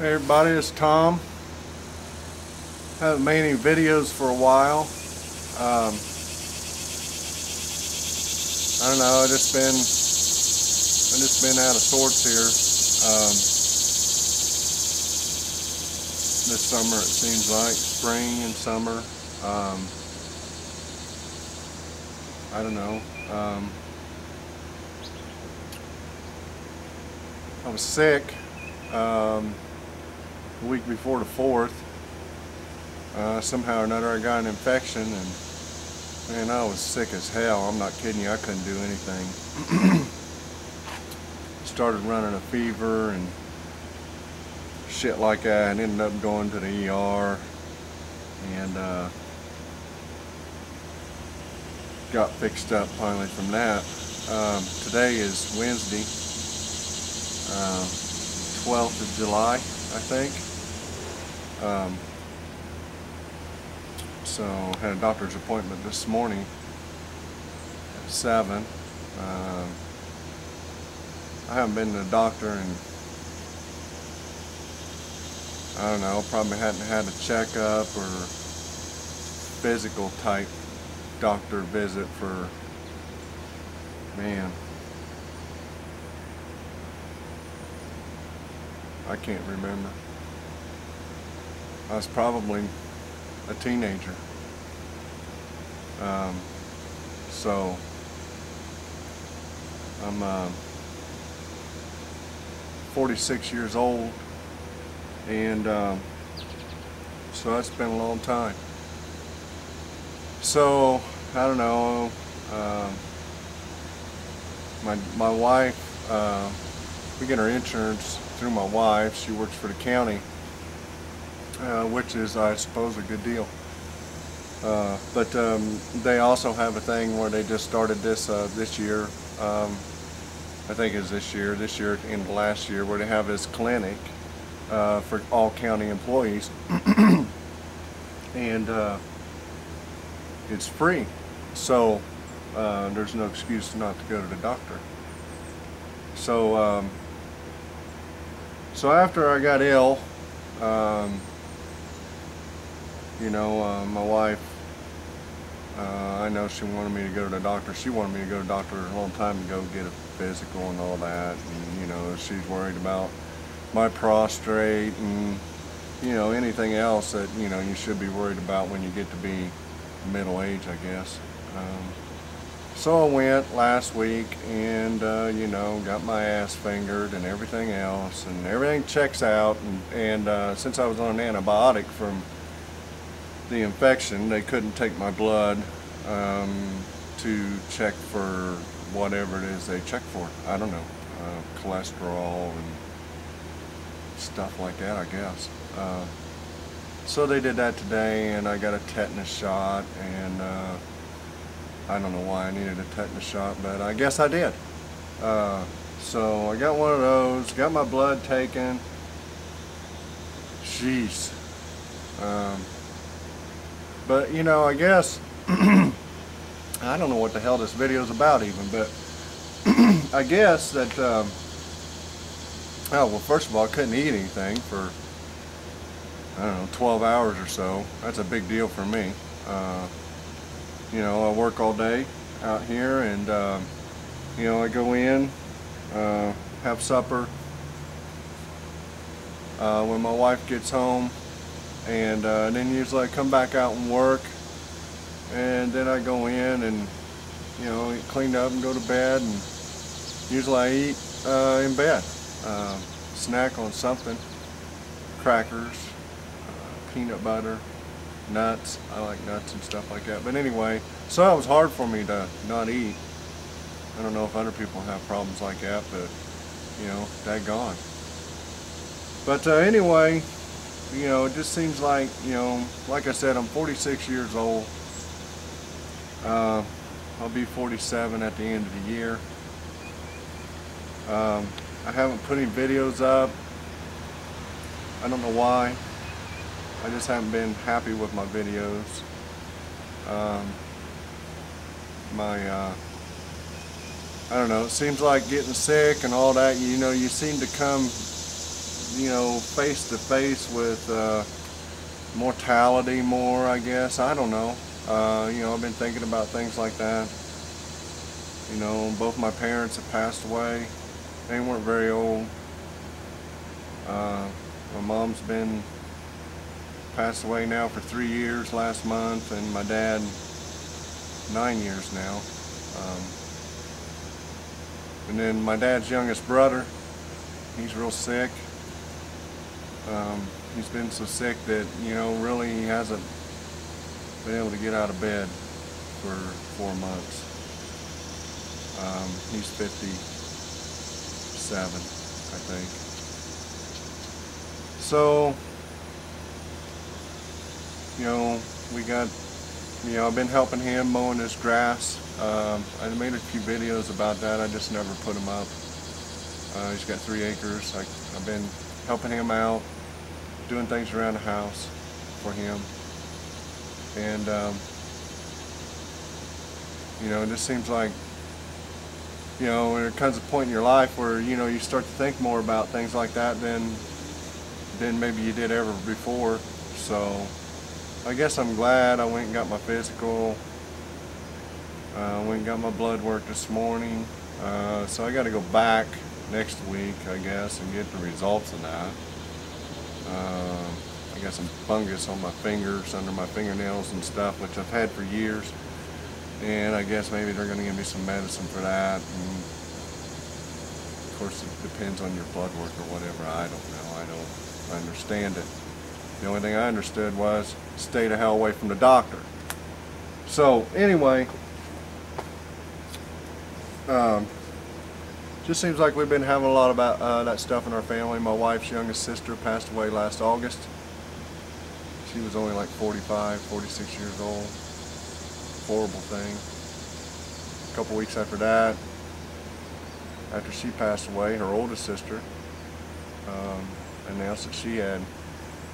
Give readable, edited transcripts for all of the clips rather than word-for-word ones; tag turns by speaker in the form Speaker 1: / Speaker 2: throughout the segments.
Speaker 1: Hey everybody, it's Tom. Haven't made any videos for a while. I don't know, I've just been out of sorts here. This summer it seems like, spring and summer. I don't know. I was sick the week before the 4th. Somehow or another I got an infection, and man, I was sick as hell. I'm not kidding you, I couldn't do anything. Started running a fever and shit like that, and ended up going to the ER and got fixed up finally from that. Today is Wednesday, 12th of July, I think. So had a doctor's appointment this morning at 7. I haven't been to the doctor in, I don't know, probably hadn't had a checkup or physical type doctor visit for, man, I can't remember. I was probably a teenager. So I'm 46 years old, and so that's been a long time. So I don't know. My wife, we get our insurance through my wife. She works for the county, which is, I suppose, a good deal. But they also have a thing where they just started this this year. I think it's this year in the last year, where they have this clinic for all county employees, and it's free. So there's no excuse not to go to the doctor. So so after I got ill, my wife, I know she wanted me to go to the doctor. She wanted me to go to the doctor a long time ago, get a physical and all that. And, she's worried about my prostate and, anything else that, you should be worried about when you get to be middle age, I guess. So I went last week and, got my ass fingered and everything else, and everything checks out. And since I was on an antibiotic from the infection, they couldn't take my blood to check for whatever it is they check for. I don't know, cholesterol and stuff like that, I guess. So they did that today, and I got a tetanus shot, and I don't know why I needed a tetanus shot, but I guess I did. So I got one of those, got my blood taken. Jeez. But I guess I don't know what the hell this video is about even, but I guess that oh well, first of all, I couldn't eat anything for, I don't know, 12 hours or so. That's a big deal for me. I work all day out here, and I go in, have supper when my wife gets home, and then usually I come back out and work, and then I go in and get cleaned up and go to bed, and usually I eat in bed, snack on something, crackers, peanut butter, nuts. I like nuts and stuff like that. But anyway, so it was hard for me to not eat. I don't know if other people have problems like that, but daggone. But anyway, it just seems like, like I said, I'm 46 years old. I'll be 47 at the end of the year. I haven't put any videos up. I don't know why. I just haven't been happy with my videos. I don't know, it seems like getting sick and all that, you seem to come you know, face to face with mortality more, I guess. I don't know. You know, I've been thinking about things like that. You know, both my parents have passed away. They weren't very old. My mom's been passed away now for 3 years last month, and my dad 9 years now. And then my dad's youngest brother, he's real sick. He's been so sick that, you know, really he hasn't been able to get out of bed for 4 months. He's 57, I think. So, you know, I've been helping him mowing his grass. I made a few videos about that. I just never put them up. He's got 3 acres. I've been helping him out, doing things around the house for him. And, you know, it just seems like, you know, there comes a point in your life where, you know, you start to think more about things like that than maybe you did ever before. So I guess I'm glad I went and got my physical. Went and got my blood work this morning. So I got to go back next week, I guess, and get the results of that. I got some fungus on my fingers, under my fingernails and stuff, which I've had for years. And I guess maybe they're going to give me some medicine for that. And of course, it depends on your blood work or whatever. I don't know. I don't understand it. The only thing I understood was stay the hell away from the doctor. So anyway, just seems like we've been having a lot about that stuff in our family. My wife's youngest sister passed away last August. She was only like 45, 46 years old. Horrible thing. A couple weeks after that, after she passed away, her oldest sister announced that she had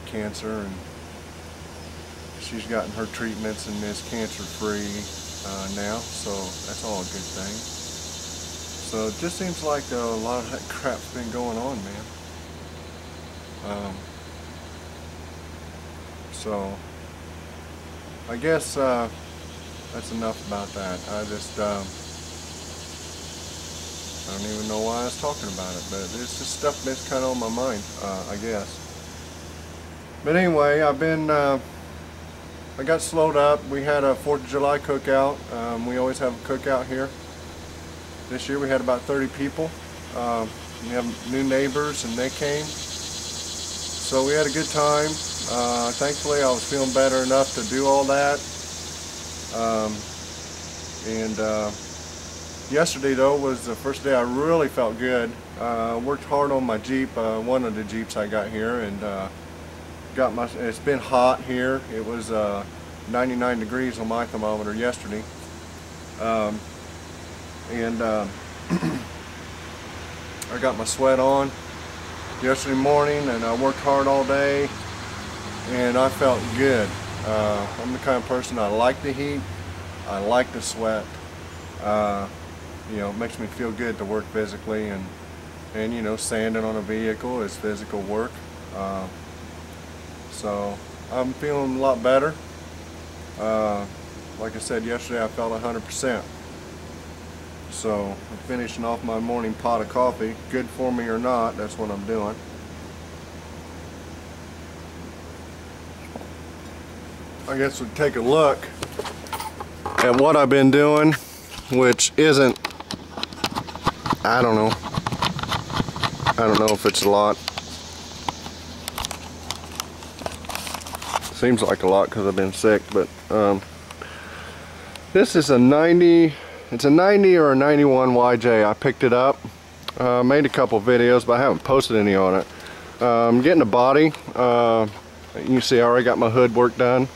Speaker 1: cancer, and she's gotten her treatments and is cancer free now, so that's all a good thing. So it just seems like a lot of that crap's been going on, man. So I guess that's enough about that. I don't even know why I was talking about it, but it's just stuff that's kind of on my mind, I guess. But anyway, I got slowed up. We had a 4th of July cookout. We always have a cookout here. This year we had about 30 people. We have new neighbors, and they came. So we had a good time. Thankfully, I was feeling better enough to do all that. Yesterday though was the first day I really felt good. Worked hard on my Jeep, one of the Jeeps I got here, and it's been hot here. It was 99 degrees on my thermometer yesterday. I got my sweat on yesterday morning, and I worked hard all day, and I felt good. I'm the kind of person, I like the heat, I like the sweat. You know, it makes me feel good to work physically, and you know, sanding on a vehicle is physical work. So I'm feeling a lot better. Like I said yesterday, I felt 100%. So I'm finishing off my morning pot of coffee. Good for me or not, that's what I'm doing. I guess we'll take a look at what I've been doing, which isn't, I don't know if it's a lot. Seems like a lot because I've been sick, but this is a 90, it's a 90 or a 91 YJ. I picked it up, made a couple videos, but I haven't posted any on it. I'm getting the body. You can see I already got my hood work done.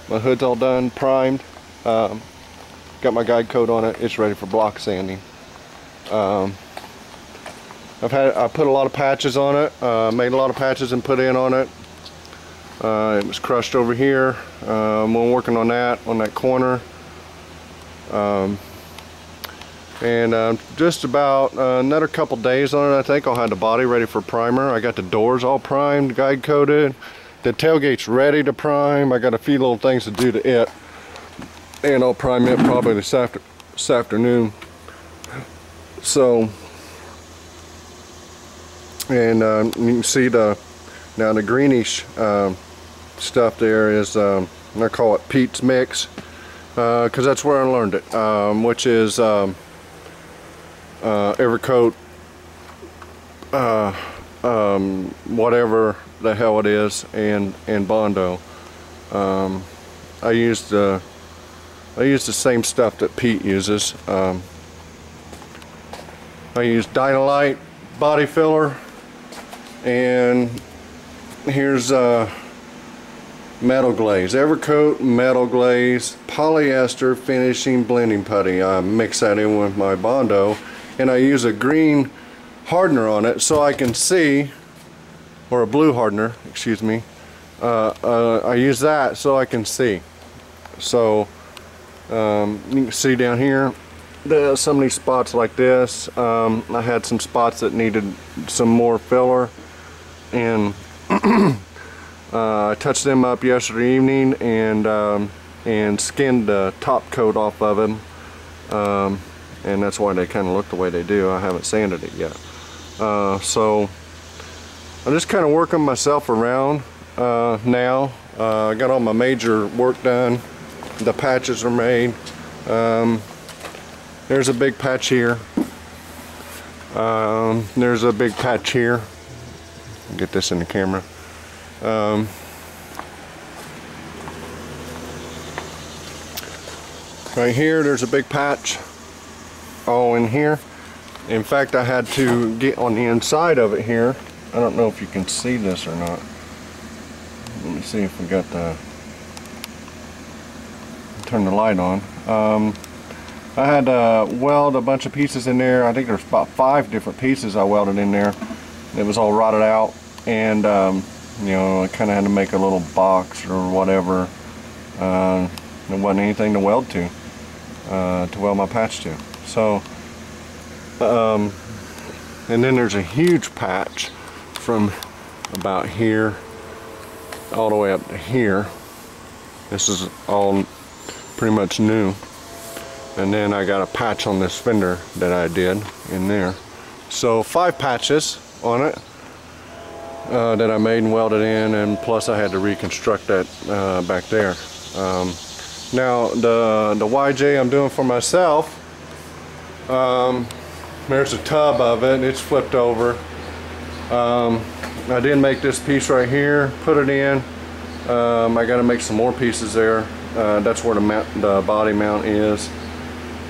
Speaker 1: My hood's all done, primed. Got my guide coat on it. It's ready for block sanding. I put a lot of patches on it. Made a lot of patches and put in on it. It was crushed over here. We're working on that corner. And just about another couple days on it, I think I'll have the body ready for primer. I got the doors all primed, guide coated. The tailgate's ready to prime. I got a few little things to do to it. And I'll prime it probably this afternoon. So, and you can see the greenish stuff there is, I call it Pete's Mix, because that's where I learned it, which is Evercoat, whatever the hell it is, and Bondo. I used the same stuff that Pete uses. I use Dynalite body filler, and here's metal glaze, Evercoat metal glaze polyester finishing blending putty. I mix that in with my Bondo, and I use a green hardener on it so I can see, or a blue hardener, excuse me. I use that so I can see. So you can see down here there's so many spots like this. I had some spots that needed some more filler, and I touched them up yesterday evening and skinned the top coat off of them, and that's why they kind of look the way they do. I haven't sanded it yet. So I'm just kind of working myself around now. I got all my major work done. The patches are made. There's a big patch here. There's a big patch here. Get this in the camera. Right here, there's a big patch all in here. In fact, I had to get on the inside of it here. I don't know if you can see this or not. Let me see if we got the, turn the light on. I had to weld a bunch of pieces in there. I think there's about 5 different pieces I welded in there. It was all rotted out, and you know, I kind of had to make a little box or whatever. There wasn't anything to weld my patch to. So, and then there's a huge patch from about here all the way up to here. This is all pretty much new. And then I got a patch on this fender that I did in there. So 5 patches on it that I made and welded in, and plus I had to reconstruct that back there. Now the YJ I'm doing for myself, there's a tub of it, it's flipped over. I did make this piece right here, put it in. I got to make some more pieces there. That's where the body mount is.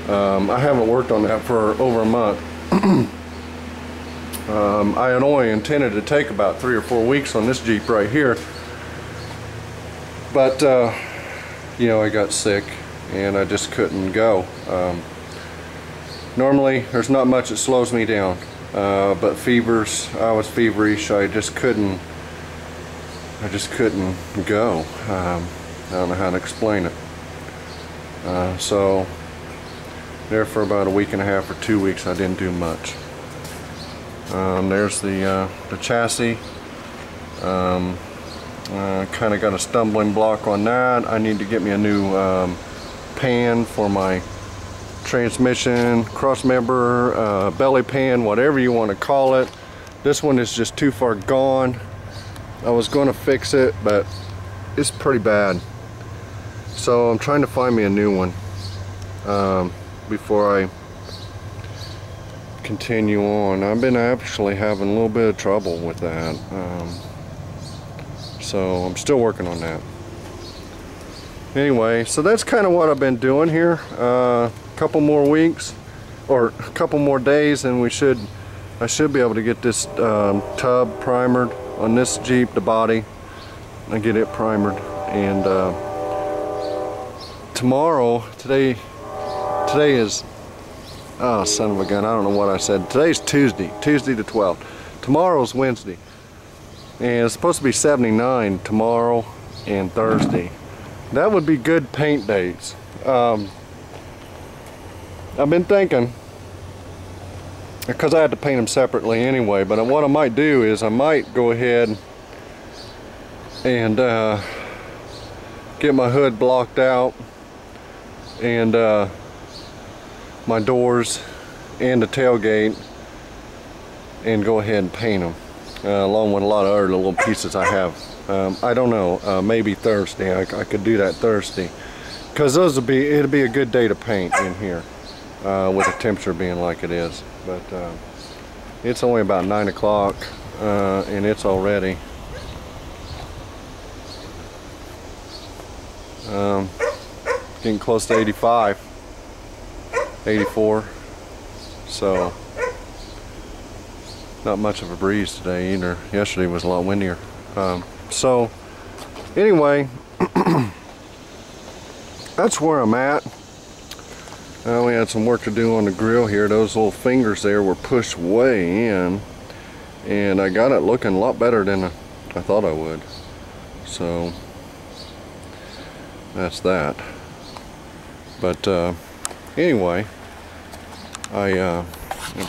Speaker 1: I haven't worked on that for over a month. I had only intended to take about 3 or 4 weeks on this Jeep right here, but you know, I got sick and I just couldn't go. Normally there's not much that slows me down, but fevers, I was feverish. I just couldn't go. I don't know how to explain it. So there for about a week and a half or 2 weeks I didn't do much. There's the chassis. Kind of got a stumbling block on that. I need to get me a new pan for my transmission, cross member, belly pan, whatever you want to call it. This one is just too far gone. I was going to fix it, but it's pretty bad. So I'm trying to find me a new one before I continue on. I've been actually having a little bit of trouble with that. So I'm still working on that. Anyway, so that's kind of what I've been doing here. A couple more weeks or a couple more days and I should be able to get this tub primered on this Jeep, the body, and get it primered. And tomorrow, today is, oh son of a gun, I don't know what I said. Today's Tuesday the 12th. Tomorrow's Wednesday. And it's supposed to be 79 tomorrow and Thursday. That would be good paint days. I've been thinking, because I had to paint them separately anyway. But what I might do is I might go ahead and get my hood blocked out and my doors and the tailgate, and go ahead and paint them along with a lot of other little pieces I have. I don't know, maybe Thursday. I could do that Thursday, because it'll be a good day to paint in here with the temperature being like it is. But it's only about 9 o'clock and it's already getting close to 85, 84, so not much of a breeze today either. Yesterday was a lot windier. So anyway, that's where I'm at. We had some work to do on the grill here. Those little fingers there were pushed way in, and I got it looking a lot better than I thought I would. So that's that. But anyway, I'll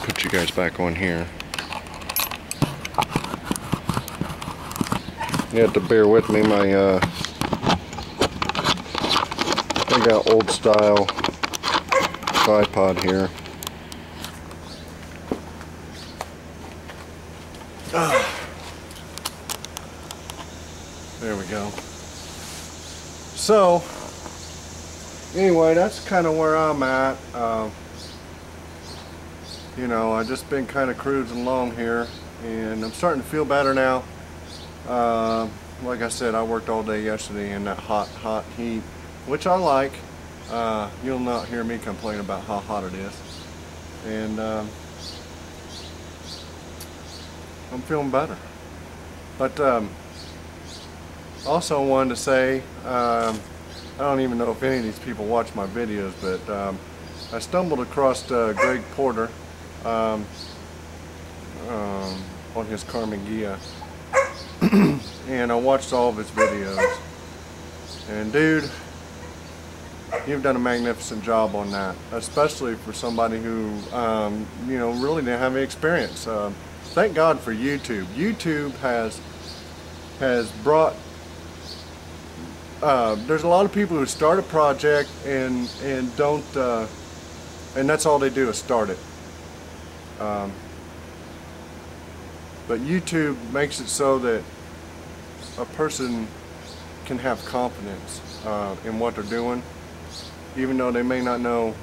Speaker 1: put you guys back on here. You have to bear with me. I got old style tripod here. There we go. So anyway, that's kind of where I'm at. You know, I've just been kind of cruising along here, and I'm starting to feel better now. Like I said, I worked all day yesterday in that hot heat, which I like. You'll not hear me complain about how hot it is. And I'm feeling better. But also wanted to say, I don't even know if any of these people watch my videos, but I stumbled across Greg Porter on his Carmen Gia. And I watched all of his videos, and dude, you've done a magnificent job on that, especially for somebody who you know, really didn't have any experience. Thank God for YouTube. YouTube has brought there's a lot of people who start a project and don't and that's all they do is start it. But YouTube makes it so that a person can have confidence in what they're doing, even though they may not know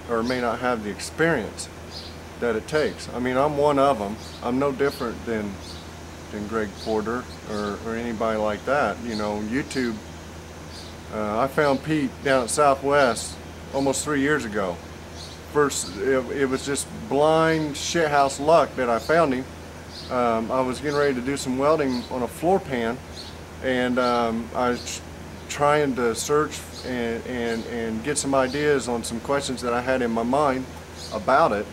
Speaker 1: or may not have the experience that it takes. I mean, I'm one of them. I'm no different than Greg Porter or anybody like that. You know, YouTube, I found Pete down at Southwest almost 3 years ago. First, it was just blind shithouse luck that I found him. I was getting ready to do some welding on a floor pan, and I was trying to search and get some ideas on some questions that I had in my mind about it,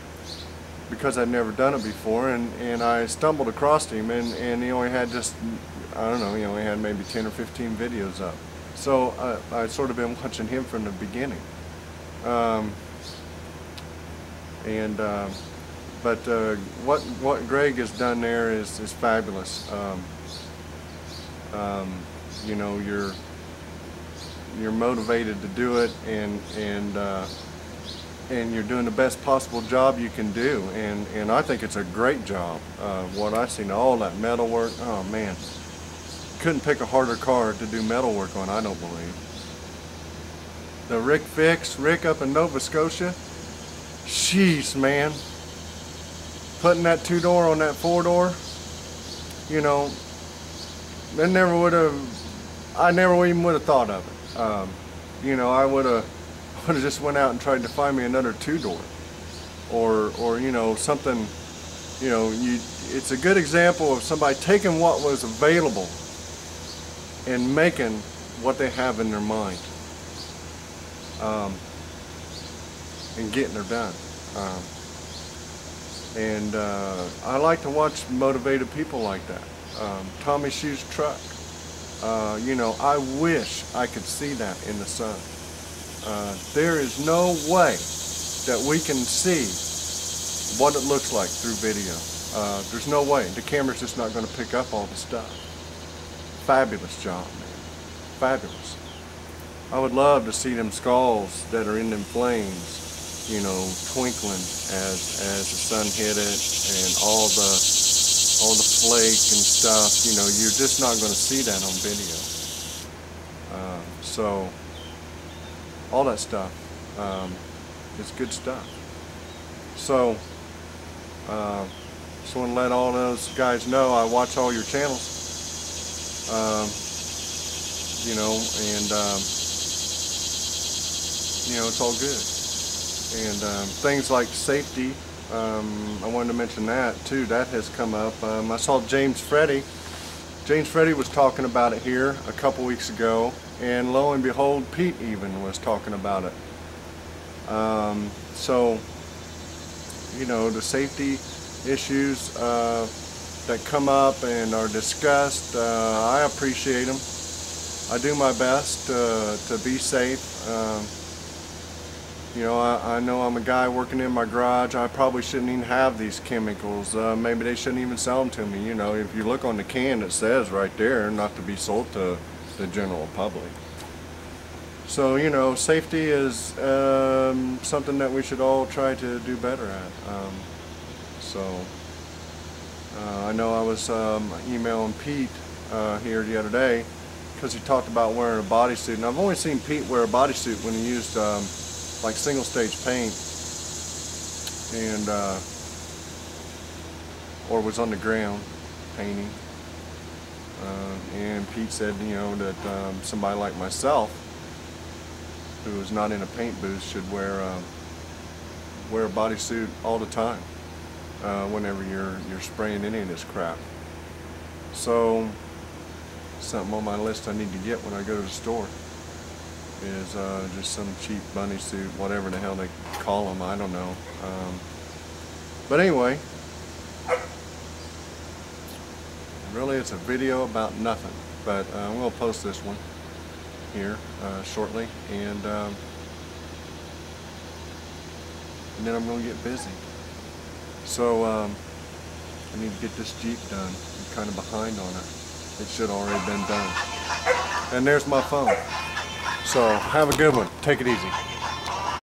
Speaker 1: because I'd never done it before, and I stumbled across him, and he only had just, I don't know, he only had maybe 10 or 15 videos up. So I sort of been watching him from the beginning. But what Greg has done there is fabulous. You know, you're motivated to do it, and you're doing the best possible job you can do, and I think it's a great job. What I've seen, all that metal work, oh man, couldn't pick a harder car to do metal work on, I don't believe. The Rick up in Nova Scotia, jeez man, putting that 2-door on that 4-door, you know, I never even would have thought of it. You know, I would have just went out and tried to find me another 2-door, or you know, something. You know, it's a good example of somebody taking what was available and making what they have in their mind, and getting her done. And I like to watch motivated people like that. Tommy Shoe's truck. You know, I wish I could see that in the sun. There is no way that we can see what it looks like through video. There's no way. The camera's just not going to pick up all the stuff. Fabulous job, man. Fabulous. I would love to see them skulls that are in them flames, you know, twinkling as the sun hit it, and all the flake and stuff. You know, you're just not going to see that on video. So all that stuff is good stuff. So just want to let all those guys know I watch all your channels. You know, and you know, it's all good. And things like safety, I wanted to mention that too. That has come up. I saw James Freddy was talking about it here a couple weeks ago, and lo and behold, Pete even was talking about it. So, you know, the safety issues that come up and are discussed, I appreciate them. I do my best to be safe. You know, I know I'm a guy working in my garage. I probably shouldn't even have these chemicals. Maybe they shouldn't even sell them to me. You know, if you look on the can, it says right there, not to be sold to the general public. So, you know, safety is something that we should all try to do better at. I know I was emailing Pete here the other day because he talked about wearing a bodysuit. And I've only seen Pete wear a bodysuit when he used like single stage paint and or was on the ground painting. And Pete said, you know, that somebody like myself who is not in a paint booth should wear a bodysuit all the time whenever you're spraying any of this crap. So something on my list I need to get when I go to the store is just some cheap bunny suit, whatever the hell they call them, I don't know. But anyway, really it's a video about nothing, but I'm going to post this one here shortly, and then I'm going to get busy. So I need to get this Jeep done. I'm kind of behind on it. It should already been done. And there's my phone. So have a good one. Take it easy.